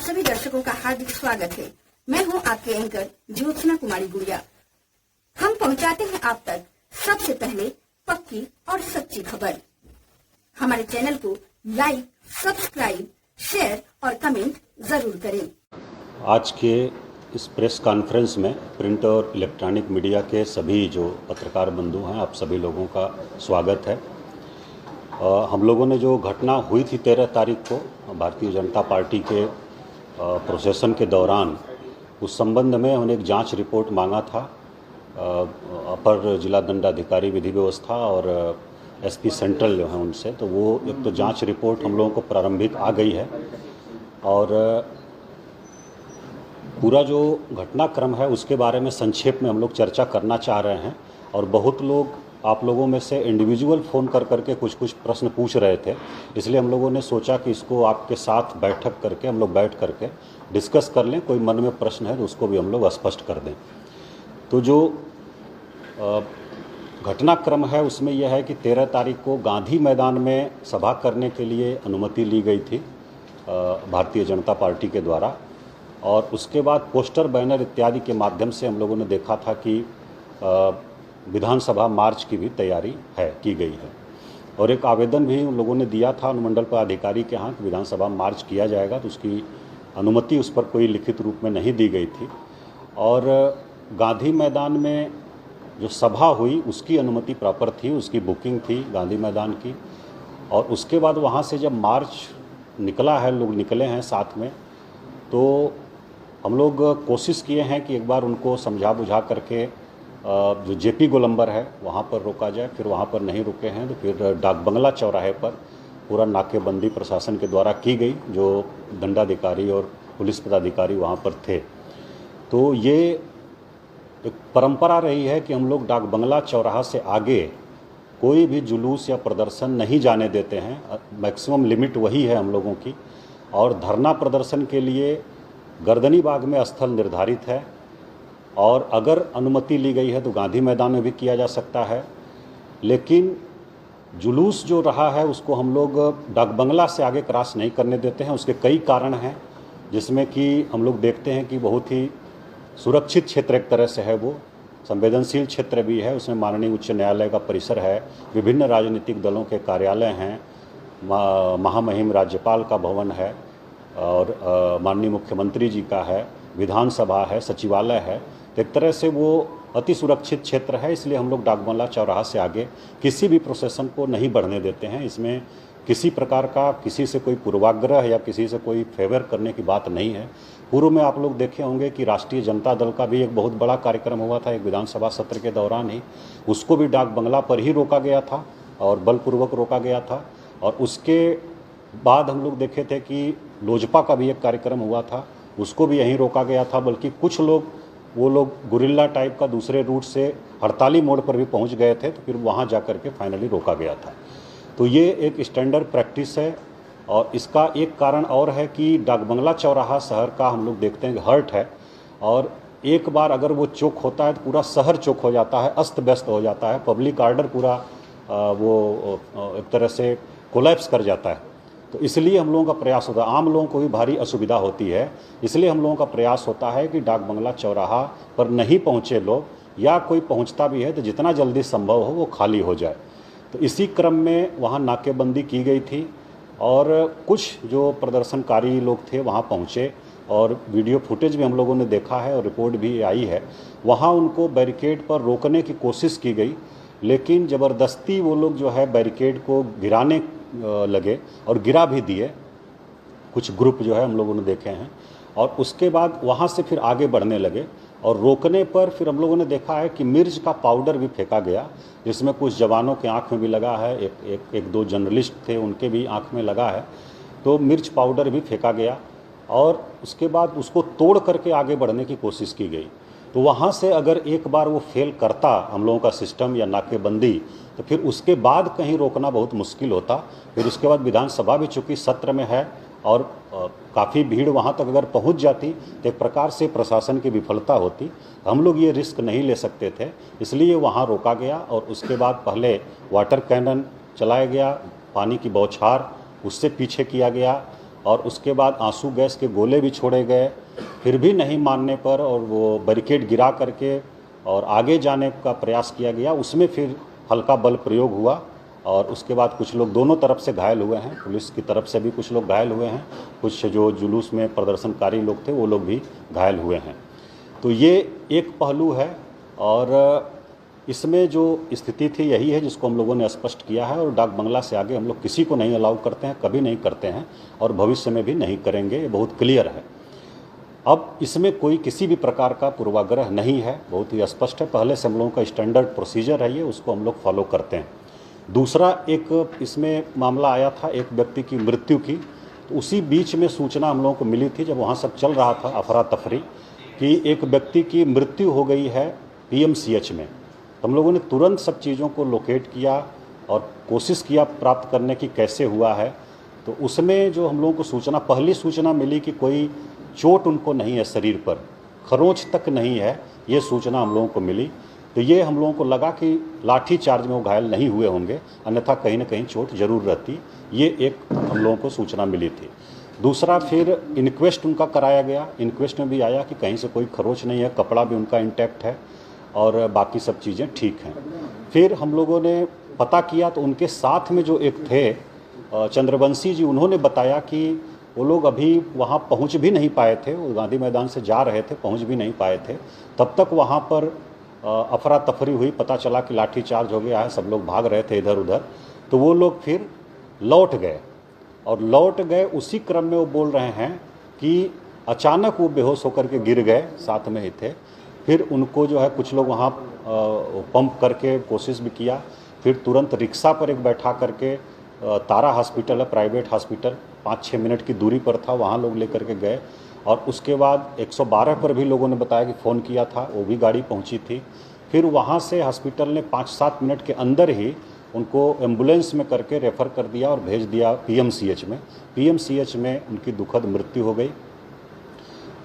सभी दर्शकों का हार्दिक स्वागत है। मैं हूं आपके एंकर ज्योत्सना कुमारी गुड़िया। हम पहुंचाते हैं आप तक सबसे पहले पक्की और सच्ची खबर। हमारे चैनल को लाइक, सब्सक्राइब, शेयर और कमेंट जरूर करें। आज के इस प्रेस कॉन्फ्रेंस में प्रिंट और इलेक्ट्रॉनिक मीडिया के सभी जो पत्रकार बंधु हैं, आप सभी लोगों का स्वागत है। हम लोगों ने जो घटना हुई थी 13 तारीख को भारतीय जनता पार्टी के प्रोसेशन के दौरान, उस संबंध में हमने एक जांच रिपोर्ट मांगा था अपर जिला दंडाधिकारी विधि व्यवस्था और एसपी सेंट्रल जो है उनसे। तो वो एक तो जांच रिपोर्ट हम लोगों को प्रारंभिक आ गई है और पूरा जो घटनाक्रम है उसके बारे में संक्षेप में हम लोग चर्चा करना चाह रहे हैं। और बहुत लोग आप लोगों में से इंडिविजुअल फ़ोन कर करके कुछ प्रश्न पूछ रहे थे, इसलिए हम लोगों ने सोचा कि इसको आपके साथ बैठक करके हम लोग बैठ करके डिस्कस कर लें। कोई मन में प्रश्न है तो उसको भी हम लोग स्पष्ट कर दें। तो जो घटनाक्रम है उसमें यह है कि 13 तारीख को गांधी मैदान में सभा करने के लिए अनुमति ली गई थी भारतीय जनता पार्टी के द्वारा, और उसके बाद पोस्टर, बैनर इत्यादि के माध्यम से हम लोगों ने देखा था कि विधानसभा मार्च की भी तैयारी की गई है। और एक आवेदन भी उन लोगों ने दिया था अनुमंडल पदाधिकारी के यहाँ कि विधानसभा मार्च किया जाएगा, तो उसकी अनुमति उस पर कोई लिखित रूप में नहीं दी गई थी। और गांधी मैदान में जो सभा हुई उसकी अनुमति प्रॉपर थी, उसकी बुकिंग थी गांधी मैदान की। और उसके बाद वहाँ से जब मार्च निकला है, लोग निकले हैं साथ में, तो हम लोग कोशिश किए हैं कि एक बार उनको समझा बुझा करके जो जेपी गोलंबर है वहाँ पर रोका जाए। फिर वहाँ पर नहीं रुके हैं तो फिर डाक बंगला चौराहे पर पूरा नाकेबंदी प्रशासन के द्वारा की गई, जो दंडाधिकारी और पुलिस पदाधिकारी वहाँ पर थे। तो ये एक परंपरा रही है कि हम लोग डाक बंगला चौराहा से आगे कोई भी जुलूस या प्रदर्शन नहीं जाने देते हैं। मैक्सिमम लिमिट वही है हम लोगों की। और धरना प्रदर्शन के लिए गर्दनी बाग में स्थल निर्धारित है, और अगर अनुमति ली गई है तो गांधी मैदान में भी किया जा सकता है। लेकिन जुलूस जो रहा है उसको हम लोग डाक बंगला से आगे क्रॉस नहीं करने देते हैं। उसके कई कारण हैं, जिसमें कि हम लोग देखते हैं कि बहुत ही सुरक्षित क्षेत्र एक तरह से है, वो संवेदनशील क्षेत्र भी है। उसमें माननीय उच्च न्यायालय का परिसर है, विभिन्न राजनीतिक दलों के कार्यालय हैं, महामहिम राज्यपाल का भवन है, और माननीय मुख्यमंत्री जी का है, विधानसभा है, सचिवालय है। तो एक तरह से वो अति सुरक्षित क्षेत्र है, इसलिए हम लोग डाक बंगला चौराहा से आगे किसी भी प्रोसेशन को नहीं बढ़ने देते हैं। इसमें किसी प्रकार का किसी से कोई पूर्वाग्रह या किसी से कोई फेवर करने की बात नहीं है। पूर्व में आप लोग देखे होंगे कि राष्ट्रीय जनता दल का भी एक बहुत बड़ा कार्यक्रम हुआ था एक विधानसभा सत्र के दौरान ही, उसको भी डाक बंगला पर ही रोका गया था और बलपूर्वक रोका गया था। और उसके बाद हम लोग देखे थे कि लोजपा का भी एक कार्यक्रम हुआ था, उसको भी यहीं रोका गया था। बल्कि कुछ लोग वो लोग गुरिल्ला टाइप का दूसरे रूट से हड़ताली मोड़ पर भी पहुंच गए थे, तो फिर वहां जाकर के फाइनली रोका गया था। तो ये एक स्टैंडर्ड प्रैक्टिस है। और इसका एक कारण और है कि डाक बंगला चौराहा शहर का हम लोग देखते हैं कि हर्ट है, और एक बार अगर वो चौक होता है तो पूरा शहर चौक हो जाता है, अस्त व्यस्त हो जाता है, पब्लिक ऑर्डर पूरा वो एक तरह से कोलैप्स कर जाता है। तो इसलिए हम लोगों का प्रयास होता है, आम लोगों को भी भारी असुविधा होती है, इसलिए हम लोगों का प्रयास होता है कि डाक बंगला चौराहा पर नहीं पहुँचे लोग, या कोई पहुँचता भी है तो जितना जल्दी संभव हो वो खाली हो जाए। तो इसी क्रम में वहाँ नाकेबंदी की गई थी, और कुछ जो प्रदर्शनकारी लोग थे वहाँ पहुँचे, और वीडियो फुटेज भी हम लोगों ने देखा है और रिपोर्ट भी आई है। वहाँ उनको बैरिकेड पर रोकने की कोशिश की गई, लेकिन ज़बरदस्ती वो लोग जो है बैरिकेड को गिराने लगे और गिरा भी दिए, कुछ ग्रुप जो है हम लोगों ने देखे हैं। और उसके बाद वहाँ से फिर आगे बढ़ने लगे, और रोकने पर फिर हम लोगों ने देखा है कि मिर्च का पाउडर भी फेंका गया, जिसमें कुछ जवानों के आंख में भी लगा है, एक दो जर्नलिस्ट थे उनके भी आंख में लगा है। तो मिर्च पाउडर भी फेंका गया, और उसके बाद उसको तोड़ करके आगे बढ़ने की कोशिश की गई। तो वहाँ से अगर एक बार वो फेल करता हम लोगों का सिस्टम या नाकेबंदी, तो फिर उसके बाद कहीं रोकना बहुत मुश्किल होता। फिर उसके बाद विधानसभा भी चूँकि सत्र में है, और काफ़ी भीड़ वहाँ तक अगर पहुँच जाती तो एक प्रकार से प्रशासन की विफलता होती। हम लोग ये रिस्क नहीं ले सकते थे, इसलिए वहाँ रोका गया। और उसके बाद पहले वाटर कैनन चलाया गया, पानी की बौछार उससे पीछे किया गया, और उसके बाद आंसू गैस के गोले भी छोड़े गए। फिर भी नहीं मानने पर और वो बैरिकेड गिरा करके और आगे जाने का प्रयास किया गया, उसमें फिर हल्का बल प्रयोग हुआ और उसके बाद कुछ लोग दोनों तरफ से घायल हुए हैं। पुलिस की तरफ से भी कुछ लोग घायल हुए हैं, कुछ जो जुलूस में प्रदर्शनकारी लोग थे वो लोग भी घायल हुए हैं। तो ये एक पहलू है और इसमें जो स्थिति थी यही है जिसको हम लोगों ने स्पष्ट किया है और डाक बंगला से आगे हम लोग किसी को नहीं अलाउ करते हैं, कभी नहीं करते हैं और भविष्य में भी नहीं करेंगे। ये बहुत क्लियर है। अब इसमें कोई किसी भी प्रकार का पूर्वाग्रह नहीं है, बहुत ही स्पष्ट है। पहले से हम लोगों का स्टैंडर्ड प्रोसीजर है ये, उसको हम लोग फॉलो करते हैं। दूसरा एक इसमें मामला आया था एक व्यक्ति की मृत्यु की, तो उसी बीच में सूचना हम लोगों को मिली थी जब वहाँ सब चल रहा था अफरा तफरी कि एक व्यक्ति की मृत्यु हो गई है PMCH में। तो हम लोगों ने तुरंत सब चीज़ों को लोकेट किया और कोशिश किया प्राप्त करने की कैसे हुआ है। तो उसमें जो हम लोगों को सूचना, पहली सूचना मिली कि कोई चोट उनको नहीं है शरीर पर, खरोंच तक नहीं है, ये सूचना हम लोगों को मिली। तो ये हम लोगों को लगा कि लाठी चार्ज में वो घायल नहीं हुए होंगे, अन्यथा कहीं ना कहीं चोट जरूर रहती। ये एक हम लोगों को सूचना मिली थी। दूसरा फिर इंक्वेस्ट उनका कराया गया। इंक्वेस्ट में भी आया कि कहीं से कोई खरोंच नहीं है, कपड़ा भी उनका इंटैक्ट है और बाकी सब चीज़ें ठीक हैं। फिर हम लोगों ने पता किया तो उनके साथ में जो एक थे चंद्रवंशी जी, उन्होंने बताया कि वो लोग अभी वहाँ पहुँच भी नहीं पाए थे, वो गांधी मैदान से जा रहे थे, पहुँच भी नहीं पाए थे। तब तक वहाँ पर अफरा तफरी हुई, पता चला कि लाठी चार्ज हो गया है, सब लोग भाग रहे थे इधर उधर। तो वो लोग फिर लौट गए और लौट गए उसी क्रम में वो बोल रहे हैं कि अचानक वो बेहोश होकर के गिर गए, साथ में ही थे। फिर उनको जो है कुछ लोग वहाँ पंप करके कोशिश भी किया, फिर तुरंत रिक्शा पर एक बैठा करके तारा हॉस्पिटल है, प्राइवेट हॉस्पिटल, 5-6 मिनट की दूरी पर था, वहाँ लोग लेकर के गए। और उसके बाद 112 पर भी लोगों ने बताया कि फ़ोन किया था, वो भी गाड़ी पहुँची थी। फिर वहाँ से हॉस्पिटल ने 5-7 मिनट के अंदर ही उनको एम्बुलेंस में करके रेफ़र कर दिया और भेज दिया PMCH में। PMCH में उनकी दुखद मृत्यु हो गई।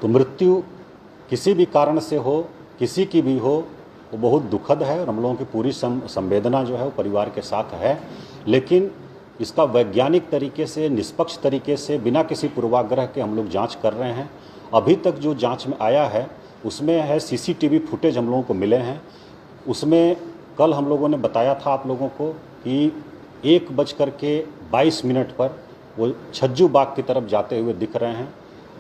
तो मृत्यु किसी भी कारण से हो, किसी की भी हो, वो बहुत दुखद है और हम लोगों की पूरी संवेदना जो है वो परिवार के साथ है। लेकिन इसका वैज्ञानिक तरीके से, निष्पक्ष तरीके से, बिना किसी पूर्वाग्रह के हम लोग जांच कर रहे हैं। अभी तक जो जांच में आया है उसमें है CCTV फुटेज हम लोगों को मिले हैं। उसमें कल हम लोगों ने बताया था आप लोगों को कि 1:22 पर वो छज्जू बाग की तरफ जाते हुए दिख रहे हैं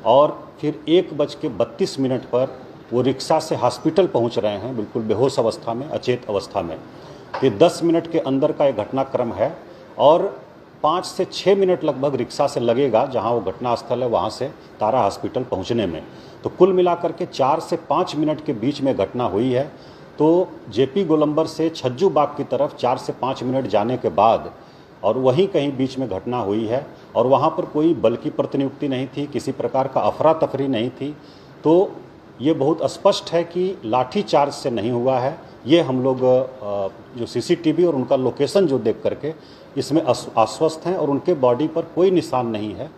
और फिर 1:32 पर वो रिक्शा से हॉस्पिटल पहुंच रहे हैं, बिल्कुल बेहोश अवस्था में, अचेत अवस्था में। ये 10 मिनट के अंदर का एक घटनाक्रम है और 5 से 6 मिनट लगभग रिक्शा से लगेगा जहां वो घटनास्थल है वहां से तारा हॉस्पिटल पहुंचने में। तो कुल मिलाकर के 4 से 5 मिनट के बीच में घटना हुई है। तो JP गोलंबर से छज्जू बाग की तरफ 4 से 5 मिनट जाने के बाद और वहीं कहीं बीच में घटना हुई है और वहाँ पर कोई बल की प्रतिनियुक्ति नहीं थी, किसी प्रकार का अफरा तफरी नहीं थी। तो ये बहुत स्पष्ट है कि लाठी चार्ज से नहीं हुआ है। ये हम लोग जो CCTV और उनका लोकेशन जो देख करके इसमें आश्वस्त हैं और उनके बॉडी पर कोई निशान नहीं है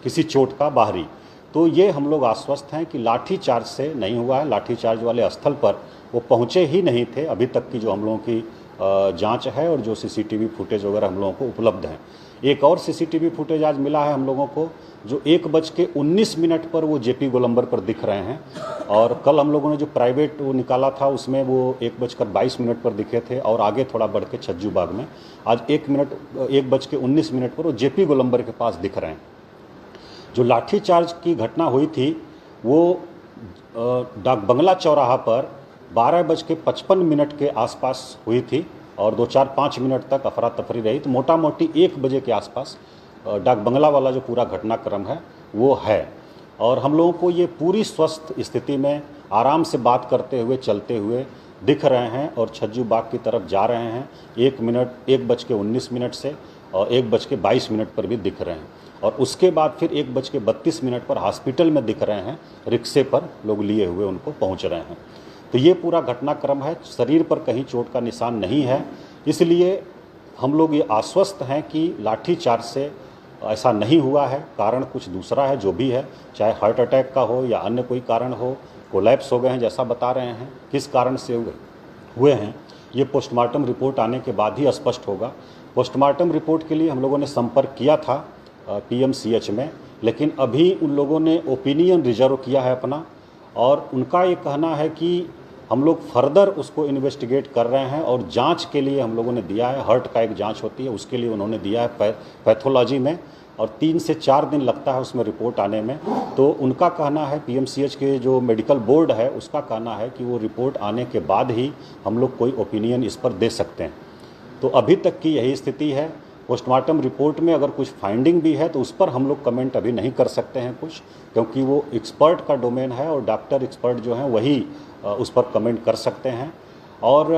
किसी चोट का बाहरी। तो ये हम लोग आश्वस्त हैं कि लाठी चार्ज से नहीं हुआ है। लाठी चार्ज वाले स्थल पर वो पहुँचे ही नहीं थे अभी तक की जो हम लोगों की जांच है और जो CCTV फुटेज वगैरह हम लोगों को उपलब्ध हैं। एक और CCTV फुटेज आज मिला है हम लोगों को जो 1:19 पर वो JP गोलंबर पर दिख रहे हैं और कल हम लोगों ने जो प्राइवेट वो निकाला था उसमें वो 1:22 पर दिखे थे और आगे थोड़ा बढ़ के छज्जू बाग में आज 1:19 पर वो JP गोलंबर के पास दिख रहे हैं। जो लाठीचार्ज की घटना हुई थी वो डाक बंगला चौराहा पर 12:55 के आसपास हुई थी और 2-4-5 मिनट तक अफरा तफरी रही। तो मोटा मोटी 1 बजे के आसपास डाक बंगला वाला जो पूरा घटनाक्रम है वो है और हम लोगों को ये पूरी स्वस्थ स्थिति में आराम से बात करते हुए, चलते हुए दिख रहे हैं और छज्जू बाग की तरफ जा रहे हैं। 1:19 से और 1:22 पर भी दिख रहे हैं और उसके बाद फिर 1:32 पर हॉस्पिटल में दिख रहे हैं, रिक्शे पर लोग लिए हुए उनको पहुंच रहे हैं। तो ये पूरा घटनाक्रम है। शरीर पर कहीं चोट का निशान नहीं है, इसलिए हम लोग ये आश्वस्त हैं कि लाठी चार्ज से ऐसा नहीं हुआ है। कारण कुछ दूसरा है जो भी है, चाहे हार्ट अटैक का हो या अन्य कोई कारण हो, कोलैप्स हो गए हैं जैसा बता रहे हैं। किस कारण से हुए हैं ये पोस्टमार्टम रिपोर्ट आने के बाद ही स्पष्ट होगा। पोस्टमार्टम रिपोर्ट के लिए हम लोगों ने संपर्क किया था पीएमसीएच में, लेकिन अभी उन लोगों ने ओपिनियन रिजर्व किया है अपना, और उनका ये कहना है कि हम लोग फर्दर उसको इन्वेस्टिगेट कर रहे हैं और जांच के लिए हम लोगों ने दिया है। हार्ट का एक जांच होती है, उसके लिए उन्होंने दिया है पैथोलॉजी में, और 3 से 4 दिन लगता है उसमें रिपोर्ट आने में। तो उनका कहना है, पीएमसीएच के जो मेडिकल बोर्ड है उसका कहना है कि वो रिपोर्ट आने के बाद ही हम लोग कोई ओपिनियन इस पर दे सकते हैं। तो अभी तक की यही स्थिति है। पोस्टमार्टम रिपोर्ट में अगर कुछ फाइंडिंग भी है तो उस पर हम लोग कमेंट अभी नहीं कर सकते हैं कुछ, क्योंकि वो एक्सपर्ट का डोमेन है और डॉक्टर एक्सपर्ट जो हैं वही उस पर कमेंट कर सकते हैं। और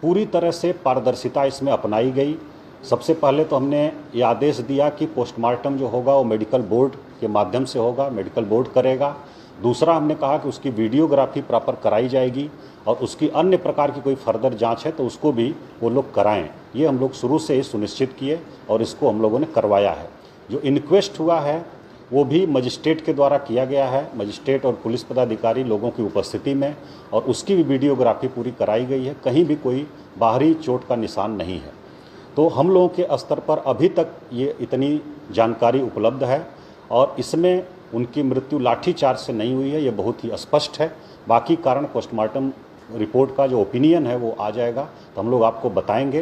पूरी तरह से पारदर्शिता इसमें अपनाई गई। सबसे पहले तो हमने ये आदेश दिया कि पोस्टमार्टम जो होगा वो मेडिकल बोर्ड के माध्यम से होगा, मेडिकल बोर्ड करेगा। दूसरा हमने कहा कि उसकी वीडियोग्राफी प्रॉपर कराई जाएगी, और उसकी अन्य प्रकार की कोई फर्दर जांच है तो उसको भी वो लोग कराएं। ये हम लोग शुरू से ही सुनिश्चित किए और इसको हम लोगों ने करवाया है। जो इन्क्वेस्ट हुआ है वो भी मजिस्ट्रेट के द्वारा किया गया है, मजिस्ट्रेट और पुलिस पदाधिकारी लोगों की उपस्थिति में, और उसकी भी वीडियोग्राफी पूरी कराई गई है। कहीं भी कोई बाहरी चोट का निशान नहीं है। तो हम लोगों के स्तर पर अभी तक ये इतनी जानकारी उपलब्ध है, और इसमें उनकी मृत्यु लाठीचार्ज से नहीं हुई है, ये बहुत ही स्पष्ट है। बाकी कारण पोस्टमार्टम रिपोर्ट का जो ओपिनियन है वो आ जाएगा तो हम लोग आपको बताएंगे।